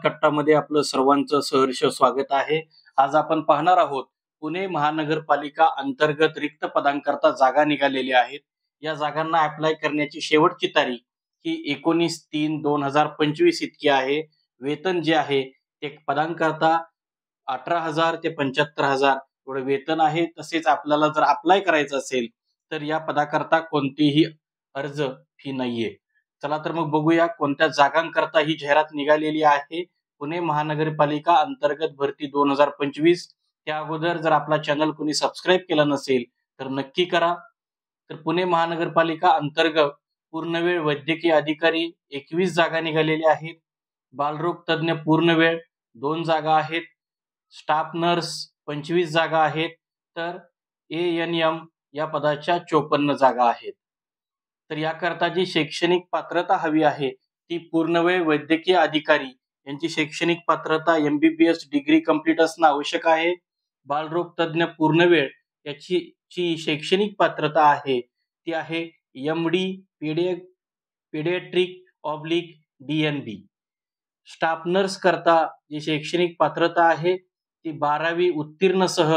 कट्टामध्ये आपलं सर्वांचं सहर्ष स्वागत आहे. आज आपण पाहणार आहोत पुणे महानगरपालिका अंतर्गत रिक्त पदांकरता जागा निघालेल्या आहेत. या जागांना अप्लाय करण्याची शेवटची तारीख ही 19/3/2025 इतकी आहे. वेतन जे आहे ते पदांकरता 18,000 ते 75,000 एवढं वेतन आहे. तसेच आपल्याला जर अप्लाय करायचं असेल तर या पदाकरता कोणतीही अर्ज फी नाहीये. चला तर मग बघूया कोणत्या जागांकरता ही जाहिरात निघालेली आहे. पुणे महानगरपालिका अंतर्गत भरती 2025. त्या अगोदर जर आपला चॅनल कोणी सबस्क्राईब केला नसेल तर नक्की करा. तर पुणे महानगरपालिका अंतर्गत पूर्णवेळ वैद्यकीय अधिकारी 21 जागा निघालेल्या आहेत. बालरोग तज्ञ पूर्णवेळ 2 जागा आहेत. स्टाफ नर्स 25 जागा आहेत. तर ANM या पदाच्या 54 जागा आहेत. तर याकरता जी शैक्षणिक पात्रता हवी आहे ती पूर्णवेळ वैद्यकीय अधिकारी यांची शैक्षणिक पात्रता MBBS डिग्री कंप्लीट असणं आवश्यक आहे. बालरोग तज्ञ पूर्णवेळ याची शैक्षणिक पात्रता आहे ती आहे MD paediatric DNB. Staff nurse करता जी शैक्षणिक पात्रता आहे ती 12वी उत्तीर्णसह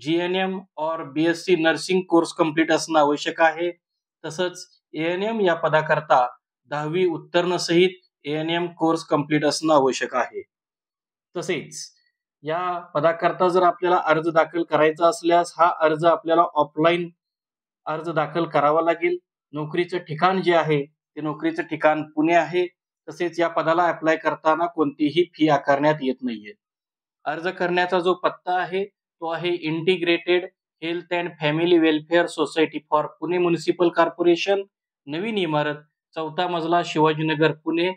GNM और BSc नर्सिंग कोर्स कंप्लीट असणं आवश्यक आहे. तसंच ANM या पदाकरता 10वी उत्तीर्ण सहित ANM कोर्स कंप्लीट असणं आवश्यक आहे. तसेच या पदाकरता जर आपल्याला अर्ज दाखल करायचा असल्यास हा अर्ज आपल्याला ऑफलाईन अर्ज दाखल करावा लागेल. नोकरीचं ठिकाण जे आहे ते नोकरीचं ठिकाण पुणे आहे. तसेच या पदाला अप्लाय करताना कोणतीही फी आकारण्यात येत नाहीये. अर्ज करण्याचा जो पत्ता आहे तो आहे integrated health and family welfare society for Pune municipal corporation, नवीन इमारत, 4था मजला, शिवाजीनगर, पुणे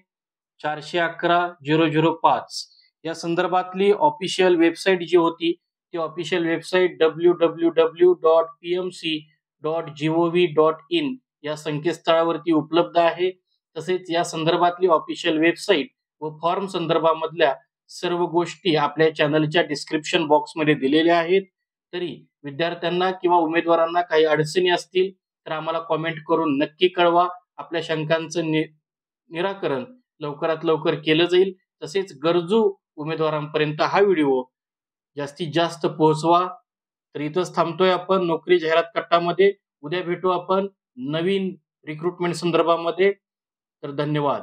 411005. या संदर्भातली ऑफिशियल वेबसाईट जी होती ती ऑफिशियल वेबसाईट www.pmc.gov.in या संकेतस्थळावरती उपलब्ध आहे. तसेच या संदर्भातली ऑफिशियल वेबसाईट व फॉर्म संदर्भामधल्या सर्व गोष्टी आपल्या चॅनलच्या डिस्क्रिप्शन बॉक्समध्ये दिलेल्या आहेत. तरी विद्यार्थ्यांना किंवा उमेदवारांना काही अडचणी असतील तर आम्हाला कॉमेंट करून नक्की कळवा. आपल्या शंकांचं निराकरण लवकरात लवकर केलं जाईल. तसेच गरजू उमेदवारांपर्यंत हा व्हिडिओ जास्तीत जास्त पोहोचवा. तर इथंच थांबतोय आपण नोकरी जाहिरात कट्टामध्ये. उद्या भेटू आपण नवीन रिक्रुटमेंट संदर्भामध्ये. तर धन्यवाद.